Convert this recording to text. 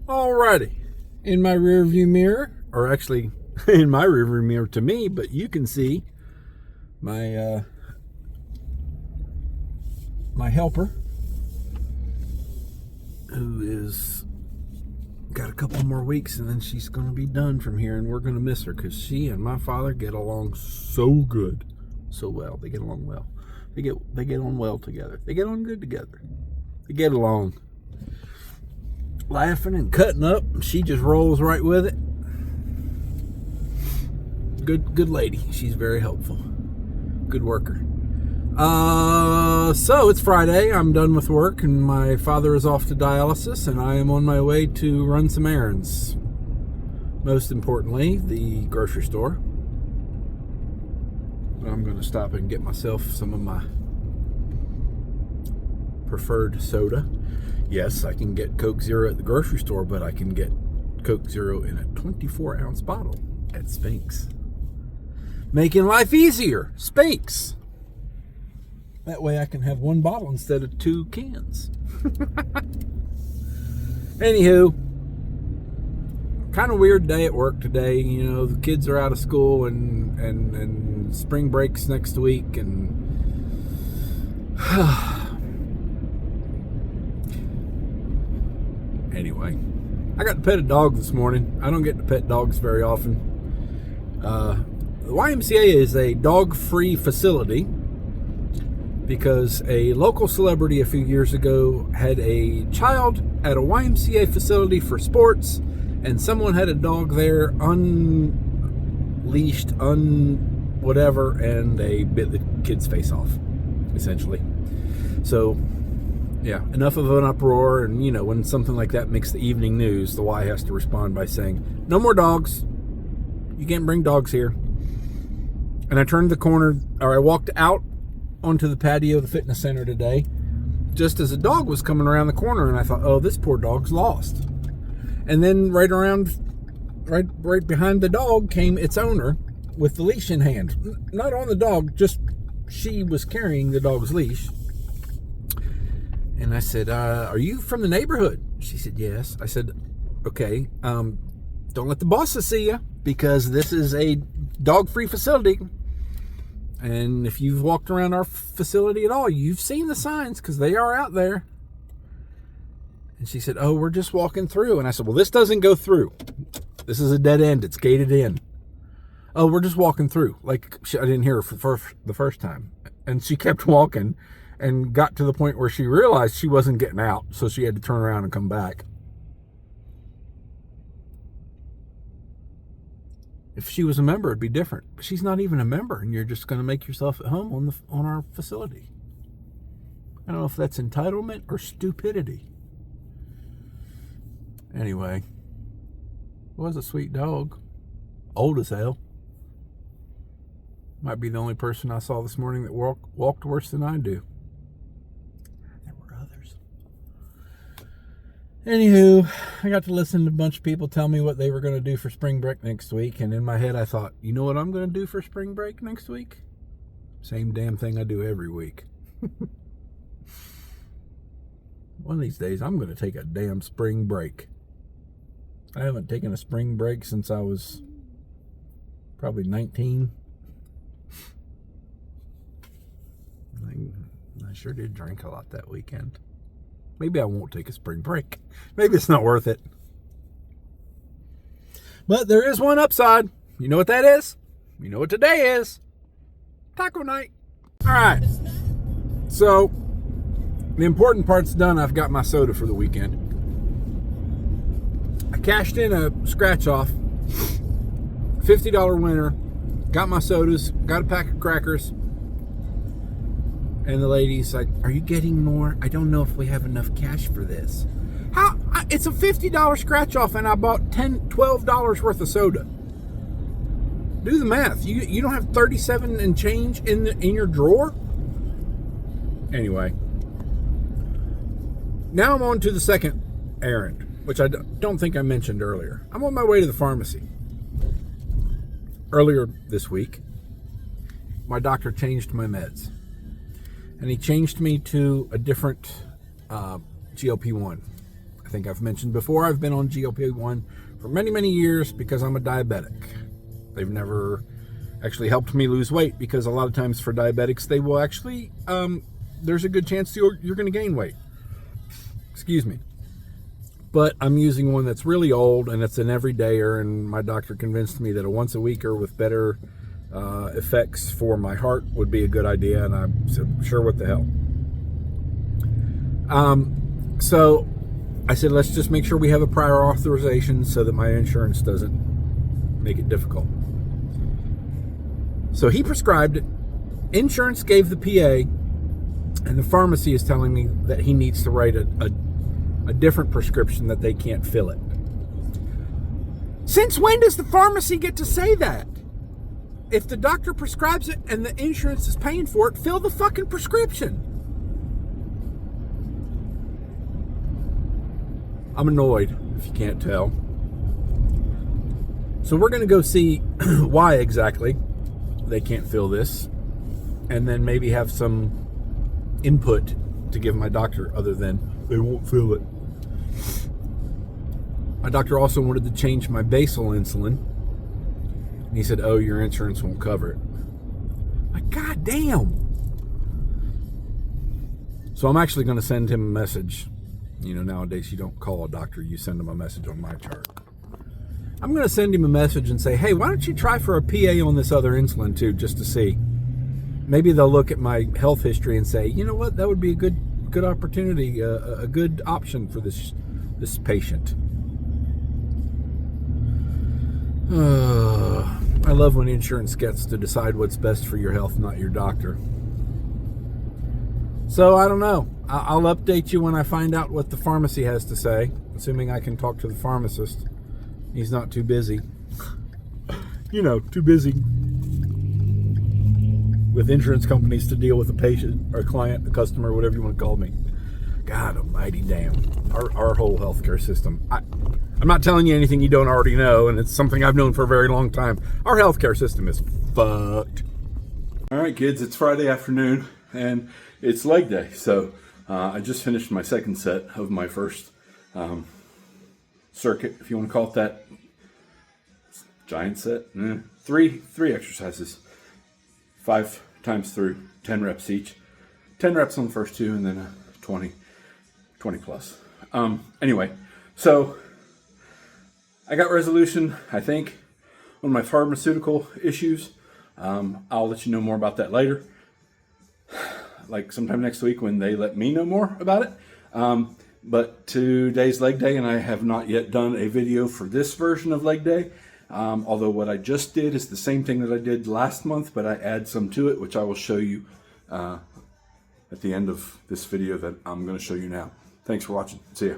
Alrighty, in my rear view mirror, or actually in my rear view mirror to me, but you can see my my helper, who is got a couple more weeks and then she's going to be done from here, and we're going to miss her because she and my father get along so good, so well. They get along well. They get on well together. They get on good together. They get along. Laughing and cutting up. She just rolls right with it. Good lady. She's very helpful. Good worker. So it's Friday. I'm done with work and my father is off to dialysis and I am on my way to run some errands. Most importantly, the grocery store. I'm going to stop and get myself some of my preferred soda. Yes, I can get Coke Zero at the grocery store, but I can get Coke Zero in a 24-ounce bottle at Spinks. Making life easier. Spinks. That way I can have one bottle instead of 2 cans. Anywho, kind of weird day at work today. You know, the kids are out of school and spring breaks next week, and anyway, I got to pet a dog this morning. I don't get to pet dogs very often. The YMCA is a dog-free facility because a local celebrity a few years ago had a child at a YMCA facility for sports, and someone had a dog there unleashed, whatever, and they bit the kid's face off, essentially. So, yeah, enough of an uproar, and you know, when something like that makes the evening news, the Y has to respond by saying, no more dogs. You can't bring dogs here. And I turned the corner, or I walked out onto the patio of the fitness center today, just as a dog was coming around the corner, and I thought, oh, this poor dog's lost. And then right behind the dog came its owner with the leash in hand. Not on the dog, just she was carrying the dog's leash. And I said, are you from the neighborhood? She said, yes. I said, okay, don't let the bosses see you, because this is a dog-free facility. And if you've walked around our facility at all, you've seen the signs, because they are out there. And she said, oh, we're just walking through. And I said, well, this doesn't go through. This is a dead end. It's gated in. Oh, we're just walking through. Like, I didn't hear her for the first time. And she kept walking and got to the point where she realized she wasn't getting out. So she had to turn around and come back. If she was a member, it'd be different. But she's not even a member, and you're just going to make yourself at home on our facility. I don't know if that's entitlement or stupidity. Anyway, it was a sweet dog. Old as hell. Might be the only person I saw this morning that walked worse than I do. There were others. Anywho, I got to listen to a bunch of people tell me what they were going to do for spring break next week. And in my head, I thought, you know what I'm going to do for spring break next week? Same damn thing I do every week. One of these days, I'm going to take a damn spring break. I haven't taken a spring break since I was probably 19. I sure did drink a lot that weekend. Maybe I won't take a spring break. Maybe it's not worth it. But there is one upside. You know what that is? You know what today is? Taco night. All right. So, the important part's done. I've got my soda for the weekend. I cashed in a scratch off. $50 winner. Got my sodas. Got a pack of crackers. And the lady's like, are you getting more? I don't know if we have enough cash for this. How? It's a $50 scratch off and I bought $10, $12 worth of soda. Do the math. You don't have 37 and change in your drawer? Anyway. Now I'm on to the second errand, which I don't think I mentioned earlier. I'm on my way to the pharmacy. Earlier this week, my doctor changed my meds. And he changed me to a different GLP-1. I think I've mentioned before, I've been on GLP-1 for many, many years because I'm a diabetic. They've never actually helped me lose weight, because a lot of times for diabetics, they will actually, there's a good chance you're going to gain weight. Excuse me. But I'm using one that's really old, and it's an everydayer, and my doctor convinced me that a once a weeker with better effects for my heart would be a good idea, and I said, sure, what the hell. So I said, let's just make sure we have a prior authorization so that my insurance doesn't make it difficult. So he prescribed it. Insurance gave the PA, and the pharmacy is telling me that he needs to write a different prescription, that they can't fill it. Since when does the pharmacy get to say that? If the doctor prescribes it and the insurance is paying for it, fill the fucking prescription. I'm annoyed, if you can't tell. So we're going to go see why exactly they can't fill this, and then maybe have some input to give my doctor other than they won't fill it. My doctor also wanted to change my basal insulin, and he said, oh, your insurance won't cover it. Like, God damn. So I'm actually going to send him a message. You know, nowadays you don't call a doctor, you send him a message on my chart. I'm going to send him a message and say, hey, why don't you try for a PA on this other insulin too, just to see. Maybe they'll look at my health history and say, you know what, that would be a good opportunity, a good option for this patient. I love when insurance gets to decide what's best for your health, not your doctor. So I don't know. I'll update you when I find out what the pharmacy has to say, assuming I can talk to the pharmacist. He's not too busy. You know, too busy with insurance companies to deal with a patient or a client, a customer, whatever you want to call me. God almighty damn. Our whole healthcare system. I'm not telling you anything you don't already know, and it's something I've known for a very long time. Our healthcare system is fucked. All right, kids, it's Friday afternoon, and it's leg day. So I just finished my second set of my first circuit, if you want to call it that. Giant set. Three exercises. 5 times through, 10 reps each. 10 reps on the first two, and then 20 plus. Anyway, so I got resolution, I think, on my pharmaceutical issues. I'll let you know more about that later. Like sometime next week when they let me know more about it. But today's leg day, and I have not yet done a video for this version of leg day. Although what I just did is the same thing that I did last month, but I add some to it, which I will show you at the end of this video that I'm going to show you now. Thanks for watching. See ya.